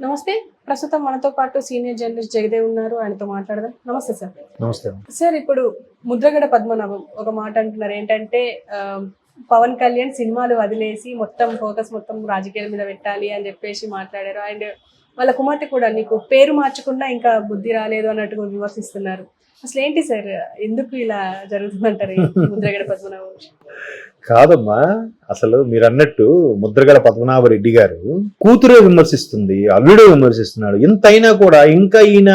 నమస్తే. ప్రస్తుతం మనతో పాటు సీనియర్ జర్నలిస్ట్ జగదేవ్ ఉన్నారు. ఆయనతో మాట్లాడదాం. నమస్తే సార్. నమస్తే సార్, ఇప్పుడు ముద్రగడ పద్మనాభం ఒక మాట అంటున్నారు ఏంటంటే పవన్ కళ్యాణ్ సినిమాలు వదిలేసి మొత్తం ఫోకస్ మొత్తం రాజకీయాల మీద పెట్టాలి అని చెప్పేసి మాట్లాడారు. అండ్ వాళ్ళ కుమార్తె కూడా నీకు పేరు మార్చకుండా ఇంకా బుద్ధి రాలేదు అన్నట్టుగా విమర్శిస్తున్నారు. అసలు ఏంటి సార్, ఎందుకు ఇలా జరుగుతుందంటారు ముద్రగడ పద్మనాభం? కాదమ్మా, అసలు మీరు అన్నట్టు ముద్రగడ పద్మనాభరెడ్డి గారు కూతురే విమర్శిస్తుంది, అల్లుడే విమర్శిస్తున్నాడు. ఇంతైనా కూడా ఇంకా ఈయన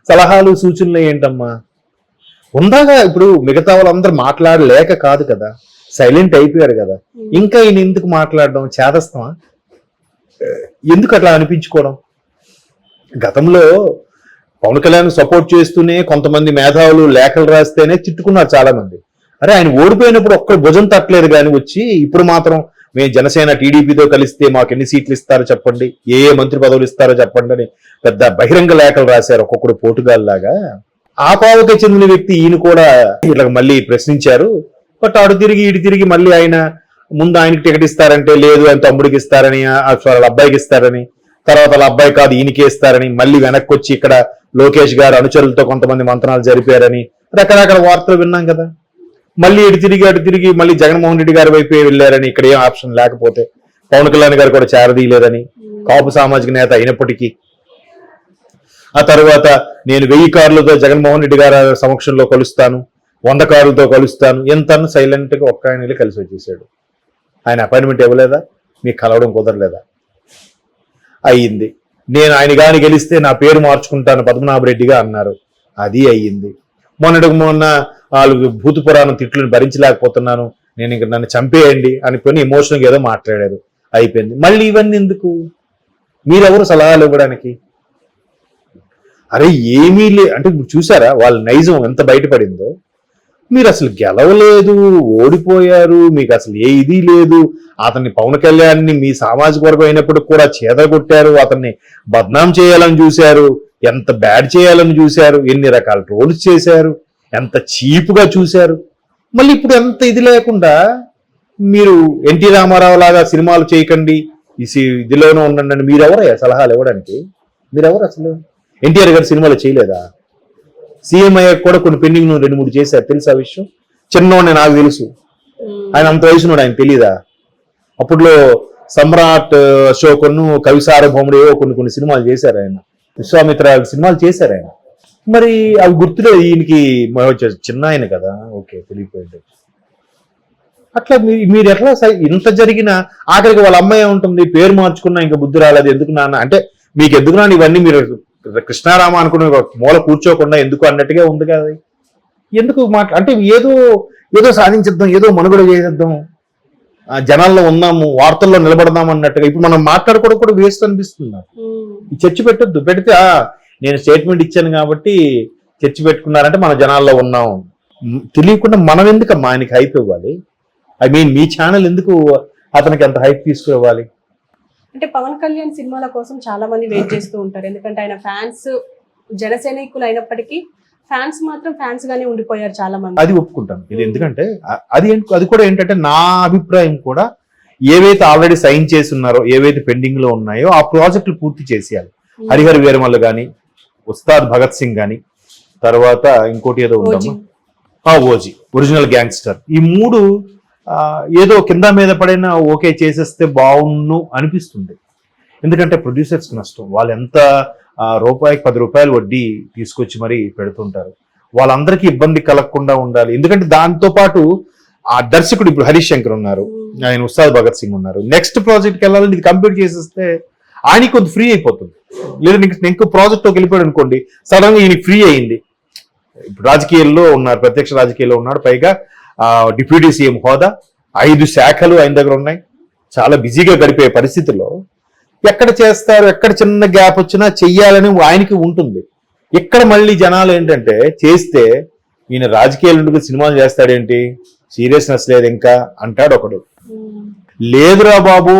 సలహాలు సూచనలు ఏంటమ్మా? ఉందాగా ఇప్పుడు మిగతా వాళ్ళందరూ మాట్లాడలేక కాదు కదా, సైలెంట్ అయిపోయారు కదా. ఇంకా ఈయన ఎందుకు మాట్లాడడం? చేదస్తామా? ఎందుకు అట్లా అనిపించుకోవడం? గతంలో పవన్ కళ్యాణ్ సపోర్ట్ చేస్తూనే కొంతమంది మేధావులు లేఖలు రాస్తేనే తిట్టుకున్నారు చాలా మంది. అరే, ఆయన ఓడిపోయినప్పుడు ఒక్క భుజం తట్టలేదు కానీ వచ్చి ఇప్పుడు మాత్రం మేము జనసేన టీడీపీతో కలిస్తే మాకు ఎన్ని సీట్లు ఇస్తారో చెప్పండి, ఏ మంత్రి పదవులు ఇస్తారో చెప్పండి అని పెద్ద బహిరంగ లేఖలు రాశారు. ఒక్కొక్కడు పోటుగాల్ లాగా. ఆ పావుకే చెందిన వ్యక్తి ఈయన కూడా ఇట్లా మళ్ళీ ప్రశ్నించారు. బట్ అటు తిరిగి ఇటు తిరిగి మళ్ళీ ఆయన ముందు ఆయనకి టికెట్ ఇస్తారంటే లేదు, ఆయన తమ్ముడికి ఇస్తారని, వాళ్ళ అబ్బాయికి ఇస్తారని, తర్వాత వాళ్ళ అబ్బాయి కాదు ఈయనకే ఇస్తారని, మళ్ళీ వెనక్కి వచ్చి ఇక్కడ లోకేష్ గారు అనుచరులతో కొంతమంది మంత్రాలు జరిపారని రకరకాల వార్తలు విన్నాం కదా. మళ్ళీ అటు తిరిగి మళ్ళీ జగన్మోహన్ రెడ్డి గారి వైపు వెళ్ళారని, ఇక్కడ ఏం ఆప్షన్ లేకపోతే పవన్ కళ్యాణ్ గారు కూడా చేరదీయలేదని, కాపు సామాజిక నేత అయినప్పటికీ. ఆ తర్వాత నేను 1000 కార్లతో జగన్మోహన్ రెడ్డి గారి సమక్షంలో కలుస్తాను, 100 కార్లతో కలుస్తాను, ఎంత సైలెంట్ గా ఒక్క ఆయన కలిసి వచ్చేసాడు. ఆయన అపాయింట్మెంట్ ఇవ్వలేదా? మీకు కలవడం కుదరలేదా? అయ్యింది. నేను ఆయన గాని గెలిస్తే నా పేరు మార్చుకుంటాను పద్మనాభరెడ్డిగా అన్నారు, అది అయ్యింది. మొన్న వాళ్ళు భూత పురాణం తిట్లను భరించలేకపోతున్నాను, నేను ఇంక నన్ను చంపేయండి అనుకుని ఎమోషనల్గా ఏదో మాట్లాడారు, అయిపోయింది. మళ్ళీ ఇవన్నీ ఎందుకు? మీరెవరు సలహాలు ఇవ్వడానికి? అరే ఏమీ అంటే చూసారా వాళ్ళ నైజం ఎంత బయటపడిందో? మీరు అసలు గెలవలేదు, ఓడిపోయారు, మీకు అసలు ఏ ఇది లేదు. అతన్ని పవన్ కళ్యాణ్ని మీ సామాజిక వర్గం అయినప్పుడు కూడా చేదగొట్టారు, అతన్ని బద్నాం చేయాలని చూశారు, ఎంత బ్యాడ్ చేయాలని చూశారు, ఎన్ని రకాల ట్రోల్స్ చేశారు, ఎంత చీప్గా చూశారు. మళ్ళీ ఇప్పుడు ఎంత ఇది లేకుండా మీరు ఎన్టీ రామారావు లాగా సినిమాలు చేయకండి, ఇదిలోనే ఉండండి. మీరెవరయ్యా సలహాలు ఇవ్వడానికి? మీరెవరు అసలు? ఎన్టీఆర్ గారు సినిమాలు చేయలేదా? సీఎం అయ్యాక కూడా కొన్ని పెండింగ్ 2-3 చేశారు, తెలుసా విషయం? చిన్నోడే నాకు తెలుసు, ఆయన అంత వయసున్నాడు, ఆయన తెలీదా? అప్పుడులో సమ్రాట్ అశోకను, కవిసార్వభౌముడు ఏవో కొన్ని సినిమాలు చేశారు ఆయన, విశ్వామిత్ర సినిమాలు చేశారు ఆయన. మరి అవి గుర్తులే ఈయనకి, చిన్న ఆయన కదా, ఓకే తెలియపోయింది. అట్లా మీరు ఎట్లా ఇంత జరిగినా ఆఖరికి వాళ్ళ అమ్మాయి ఉంటుంది, పేరు మార్చుకున్నా ఇంకా బుద్ధి రాలేదు ఎందుకు నాన్న అంటే, మీకు ఎందుకు నాన్న ఇవన్నీ? మీరు కృష్ణారామ అనుకునే మూల కూర్చోకుండా ఎందుకు అన్నట్టుగా ఉంది కదా. ఎందుకు అంటే ఏదో సాధించేద్దాం, ఏదో మనుగడ చేసేద్దాం, జనాల్లో ఉన్నాము, వార్తల్లో నిలబడదాం అన్నట్టుగా ఇప్పుడు మనం మాట్లాడుకోవడం కూడా వేస్ట్ అనిపిస్తుంది. ఈ చర్చ పెట్టొద్దు. పెడితే నేను స్టేట్మెంట్ ఇచ్చాను కాబట్టి చర్చ పెట్టుకున్నారంటే మన జనాల్లో ఉన్నాం. తెలియకుండా మనం ఎందుకు ఆయనకి హైప్ ఇవ్వాలి? మీ ఛానల్ ఎందుకు అతనికి అంత హైప్ తీసుకురావాలి? అంటే పవన్ కళ్యాణ్ సినిమాల కోసం చాలా మంది వెయిట్ చేస్తూ ఉంటారు, ఎందుకంటే ఆయన ఫ్యాన్స్ జనసైనికులు అయినప్పటికీ ఫ్యాన్స్ మాత్రం ఫ్యాన్స్ గానే ఉండిపోయారు చాలా మంది. అది ఒప్పుకుంటాను. ఇది ఎందుకంటే అది కూడా ఏంటంటే నా అభిప్రాయం కూడా, ఏవైతే ఆల్రెడీ సైన్ చేసి ఉన్నారో, ఏవైతే పెండింగ్ లో ఉన్నాయో ఆ ప్రాజెక్టులు పూర్తి చేసేయాలి. హరిహర వీరమల్ల గాని, ఉస్తాద్ భగత్ సింగ్ గాని, తర్వాత ఇంకోటి ఏదో ఉందమ్మా ఓజీ ఒరిజినల్ గ్యాంగ్స్టర్, ఈ 3 ఏదో కింద మీద పడినా ఓకే చేసేస్తే బాగుండు అనిపిస్తుంది. ఎందుకంటే ప్రొడ్యూసర్స్కి నష్టం. వాళ్ళు ఎంత రూపాయికి 10 రూపాయలు వడ్డీ తీసుకొచ్చి మరీ పెడుతుంటారు. వాళ్ళందరికీ ఇబ్బంది కలగకుండా ఉండాలి. ఎందుకంటే దాంతో పాటు ఆ దర్శకుడు ఇప్పుడు హరీష్ శంకర్ ఉన్నారు, ఆయన ఉస్తాద్ భగత్ సింగ్ ఉన్నారు. నెక్స్ట్ ప్రాజెక్ట్కి వెళ్ళాలని ఇది కంప్లీట్ చేసేస్తే ఆయనకి కొంత ఫ్రీ అయిపోతుంది. లేదా ఇంకో ప్రాజెక్ట్లోకి వెళ్ళిపోయాడు అనుకోండి, సడన్ గా ఈయన ఫ్రీ అయింది. ఇప్పుడు రాజకీయాల్లో ఉన్నారు, ప్రత్యక్ష రాజకీయాల్లో ఉన్నాడు, పైగా డిప్యూటీ సీఎం హోదా, 5 శాఖలు ఆయన దగ్గర ఉన్నాయి, చాలా బిజీగా గడిపే పరిస్థితుల్లో ఎక్కడ చేస్తారు? ఎక్కడ చిన్న గ్యాప్ వచ్చినా చెయ్యాలని ఆయనకి ఉంటుంది. ఇక్కడ మళ్ళీ జనాలు ఏంటంటే చేస్తే ఈయన రాజకీయాలు సినిమాలు చేస్తాడేంటి, సీరియస్నెస్ లేదు ఇంకా అంటాడు ఒకడు. లేదురా బాబు,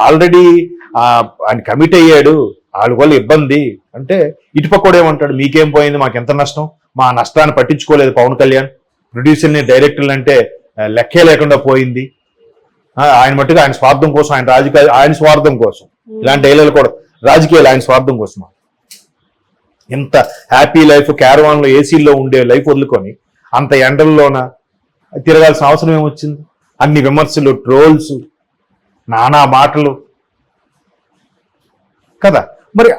ఆల్రెడీ ఆయన కమిట్ అయ్యాడు, వాళ్ళ వల్ల ఇబ్బంది అంటే ఇటుపక్కడు ఏమంటాడు, మీకేం పోయింది, మాకెంత నష్టం, మా నష్టాన్ని పట్టించుకోలేదు పవన్ కళ్యాణ్, ప్రొడ్యూసర్ని డైరెక్టర్లు అంటే లెక్కే లేకుండా పోయింది, ఆయన మట్టుగా ఆయన స్వార్థం కోసం, ఆయన స్వార్థం కోసం ఇలాంటి డైలాగులు కూడా రాజకీయాలు ఆయన స్వార్థం కోసమా? ఎంత హ్యాపీ లైఫ్, క్యారవాన్లో ఏసీల్లో ఉండే లైఫ్ వదులుకొని అంత ఎండల్లోన తిరగాల్సిన అవసరం ఏమొచ్చింది? అన్ని విమర్శలు, ట్రోల్స్, నానా మాటలు కదా. మరి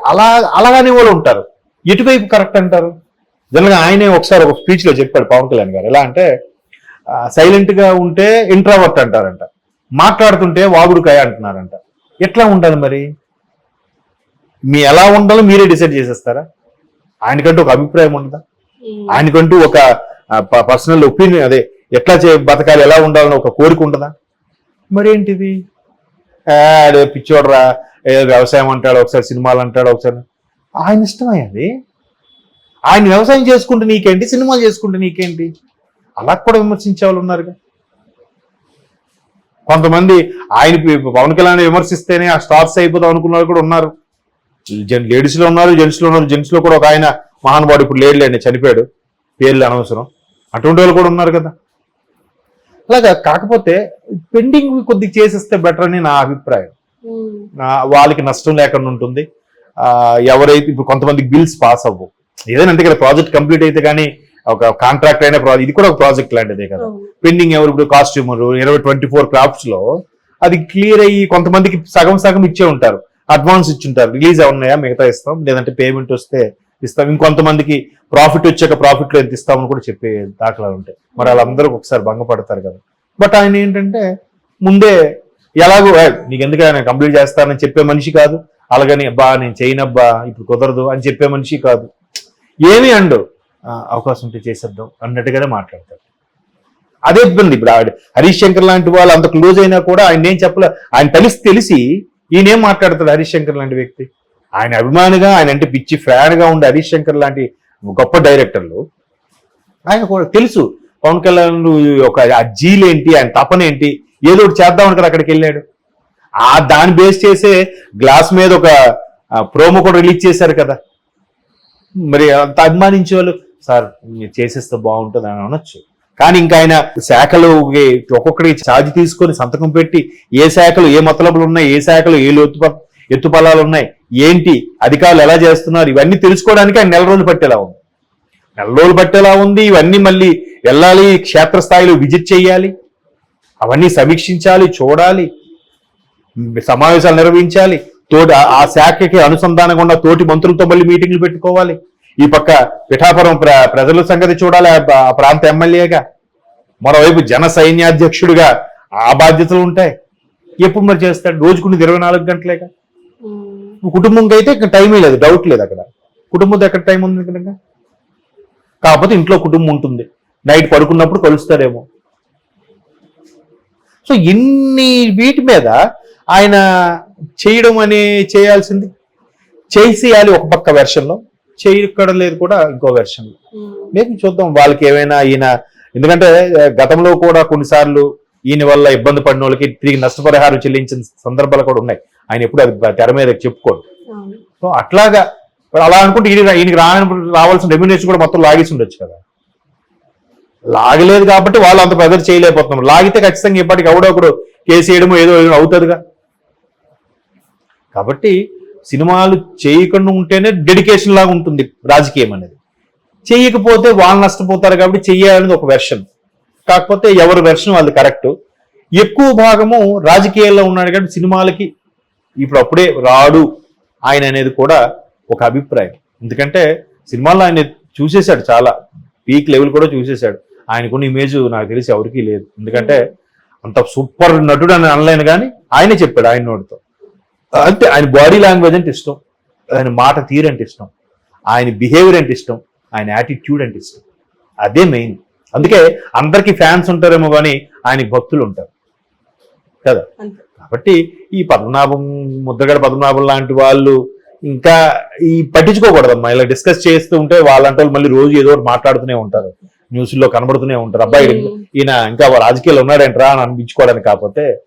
అలాగానే వాళ్ళు ఉంటారు. ఎటువైపు కరెక్ట్ అంటారు? జనరల్గా ఆయనే ఒకసారి ఒక స్పీచ్లో చెప్పాడు పవన్ కళ్యాణ్ గారు. ఎలా అంటే సైలెంట్గా ఉంటే ఇంట్రావర్ట్ అంటారంట, మాట్లాడుతుంటే వాగుడుకాయ అంటున్నారంట. ఎట్లా ఉండాలి మరి? ఎలా ఉండాలో మీరే డిసైడ్ చేసేస్తారా? ఆయనకంటూ ఒక అభిప్రాయం ఉండదా? ఆయనకంటూ ఒక పర్సనల్ ఒపీనియన్, అదే ఎట్లా బతకాలి, ఎలా ఉండాలని ఒక కోరిక ఉండదా? మరేంటిది? అదే పిచ్చోడ్రా, వ్యవసాయం అంటాడు, ఒకసారి సినిమాలు అంటాడు, ఒకసారి ఆయన ఇష్టమయ్యేది. ఆయన వ్యవసాయం చేసుకుంటే నీకేంటి, సినిమాలు చేసుకుంటే నీకేంటి? అలా కూడా విమర్శించే వాళ్ళు ఉన్నారుగా. కొంతమంది ఆయన పవన్ కళ్యాణ్ విమర్శిస్తేనే ఆ స్టార్స్ అయిపోతాం అనుకున్న వాళ్ళు కూడా ఉన్నారు. లేడీస్ లో ఉన్నారు, జెంట్స్ లో ఉన్నారు. జెంట్స్ లో కూడా ఒక ఆయన మహానుభావుడు ఇప్పుడు లేడులేండి, చనిపోయాడు, పేర్లు అనవసరం, అటువంటి వాళ్ళు కూడా ఉన్నారు కదా. అలాగా కాకపోతే పెండింగ్ కొద్దిగా చేసేస్తే బెటర్ అని నా అభిప్రాయం. వాళ్ళకి నష్టం లేకుండా ఉంటుంది. ఎవరైతే ఇప్పుడు కొంతమంది బిల్స్ పాస్ అవ్వవు, ఏదైనా అంతే కదా. ప్రాజెక్ట్ కంప్లీట్ అయితే కానీ ఒక కాంట్రాక్ట్ అయిన ప్రాజెక్ట్, ఇది కూడా ఒక ప్రాజెక్ట్ లాంటిదే కదా. పెండింగ్ ఎవరు ఇప్పుడు కాస్ట్యూమర్ 24 క్రాఫ్ట్స్ లో అది క్లియర్ అయ్యి కొంతమందికి సగం సగం ఇచ్చే ఉంటారు, అడ్వాన్స్ ఇచ్చుంటారు. రిలీజ్ అవున్నాయా మిగతా ఇస్తాం, లేదంటే పేమెంట్ వస్తే ఇస్తాం. ఇంకొంతమందికి ప్రాఫిట్ వచ్చాక ప్రాఫిట్ లో ఎంత ఇస్తామని కూడా చెప్పే దాఖలాలు ఉంటాయి. మరి వాళ్ళందరూ ఒకసారి భంగపడతారు కదా. బట్ ఆయన ఏంటంటే ముందే ఎలాగో నీకు ఎందుకు ఆయన కంప్లీట్ చేస్తానని చెప్పే మనిషి కాదు. అలాగని అబ్బా నేను చేయనబ్బా ఇప్పుడు కుదరదు అని చెప్పే మనిషి కాదు. ఏమి అండు అవకాశం ఉంటే చేసేద్దాం అన్నట్టుగానే మాట్లాడతారు. అదే ఇబ్బంది. ఇప్పుడు హరీష్ శంకర్ లాంటి వాళ్ళు అంత క్లోజ్ అయినా కూడా ఆయన ఏం చెప్పలే. ఆయన తెలిసి ఈయనేం మాట్లాడతాడు? హరీష్ శంకర్ లాంటి వ్యక్తి, ఆయన అభిమానిగా, ఆయన అంటే పిచ్చి ఫ్యాన్ గా ఉండే హరీష్ శంకర్ లాంటి గొప్ప డైరెక్టర్లు ఆయన కూడా తెలుసు పవన్ కళ్యాణ్ ఒక ఆ జీలేంటి, ఆయన తపనేంటి, ఏదో ఒకటి చేద్దామని కదా అక్కడికి వెళ్ళాడు. దాన్ని బేస్ చేసే గ్లాస్ మీద ఒక ప్రోమో కూడా రిలీజ్ చేశారు కదా. మరి అంత అభిమానించే వాళ్ళు సార్ మీరు చేసేస్తే బాగుంటుంది అని అనొచ్చు. కానీ ఇంకా ఆయన శాఖలు ఒక్కొక్కడికి ఛార్జ్ తీసుకొని సంతకం పెట్టి ఏ శాఖలు ఏ మతలబులు ఉన్నాయి, ఏ శాఖలు ఏ ఎత్తుపల్లాలు ఉన్నాయి, ఏంటి అధికారులు ఎలా చేస్తున్నారు, ఇవన్నీ తెలుసుకోవడానికి ఆయన నెల రోజులు పట్టేలా ఉంది. ఇవన్నీ మళ్ళీ వెళ్ళాలి, క్షేత్రస్థాయిలో విజిట్ చేయాలి, అవన్నీ సమీక్షించాలి, చూడాలి, సమావేశాలు నిర్వహించాలి, ఆ శాఖకి అనుసంధానంగా ఉన్న తోటి మంత్రులతో మళ్ళీ మీటింగ్లు పెట్టుకోవాలి. ఈ పక్క పిఠాపురం ప్రజల సంగతి చూడాలి ఆ ప్రాంత ఎమ్మెల్యేగా, మరోవైపు జన సైన్యాధ్యక్షుడిగా ఆ బాధ్యతలు ఉంటాయి. ఎప్పుడు మరి చేస్తాడు? రోజుకుని 24 గంటలేగా. కుటుంబంకి అయితే టైమే లేదు, డౌట్ లేదు. అక్కడ కుటుంబంతో ఎక్కడ టైం ఉంది కనుక. కాకపోతే ఇంట్లో కుటుంబం ఉంటుంది, నైట్ పడుకున్నప్పుడు కలుస్తారేమో. సో ఇన్ని వీటి మీద ఆయన చేయడం అని చేయాల్సింది చేసేయాలి ఒక పక్క వెర్షన్లో, చేయడం లేదు కూడా ఇంకో వెర్షన్లో. మేబీ చూద్దాం వాళ్ళకి ఏమైనా ఈయన, ఎందుకంటే గతంలో కూడా కొన్నిసార్లు ఈయన వల్ల ఇబ్బంది పడిన వాళ్ళకి తిరిగి నష్టపరిహారం చెల్లించిన సందర్భాలు కూడా ఉన్నాయి. ఆయన ఎప్పుడు అది తెర మీద చెప్పుకోడు. సో అట్లాగా అలా అనుకుంటే ఈయనకి రావాల్సిన రెమ్యూనరేషన్ కూడా మొత్తం లాగేసి ఉండొచ్చు కదా. లాగలేదు కాబట్టి వాళ్ళు అంత ప్రెజర్ చేయలేకపోతున్నారు. లాగితే ఖచ్చితంగా ఇప్పటికి ఎవడొకడు కేసు వేయడమో ఏదో అవుతుందిగా. కాబట్టి సినిమాలు చేయకుండా ఉంటేనే డెడికేషన్ లాగా ఉంటుంది రాజకీయం అనేది. చేయకపోతే వాళ్ళు నష్టపోతారు కాబట్టి చెయ్యాలనేది ఒక వెర్షన్. కాకపోతే ఎవరి వెర్షన్ వాళ్ళు కరెక్ట్. ఎక్కువ భాగము రాజకీయాల్లో ఉన్నాడు కాబట్టి సినిమాలకి ఇప్పుడు అప్పుడే రాడు ఆయన అనేది కూడా ఒక అభిప్రాయం. ఎందుకంటే సినిమాల్లో ఆయన చూసేశాడు, చాలా పీక్ లెవెల్ కూడా చూసేశాడు. ఆయనకున్న ఇమేజ్ నాకు తెలిసి ఎవరికీ లేదు. ఎందుకంటే అంత సూపర్ నటుడు అని అనలేను కానీ ఆయనే చెప్పాడు ఆయన నోటితో. అంటే ఆయన బాడీ లాంగ్వేజ్ అంటే ఇష్టం, ఆయన మాట తీరు అంటే ఇష్టం, ఆయన బిహేవియర్ అంటే ఇష్టం, ఆయన యాటిట్యూడ్ అంటే ఇష్టం. అదే మెయిన్. అందుకే అందరికీ ఫ్యాన్స్ ఉంటారేమో కానీ ఆయనకి భక్తులు ఉంటారు కదా. కాబట్టి ఈ ముద్రగడ పద్మనాభం లాంటి వాళ్ళు ఇంకా ఈ పట్టించుకోకూడదమ్మా. ఇలా డిస్కస్ చేస్తూ ఉంటే వాళ్ళంటే మళ్ళీ రోజు ఏదో ఒకటి మాట్లాడుతూనే ఉంటారు, న్యూస్లో కనబడుతూనే ఉంటారు. అబ్బాయి ఈయన ఇంకా రాజకీయాలు ఉన్నాడేంట్రా అని అనిపించుకోవడానికి. కాకపోతే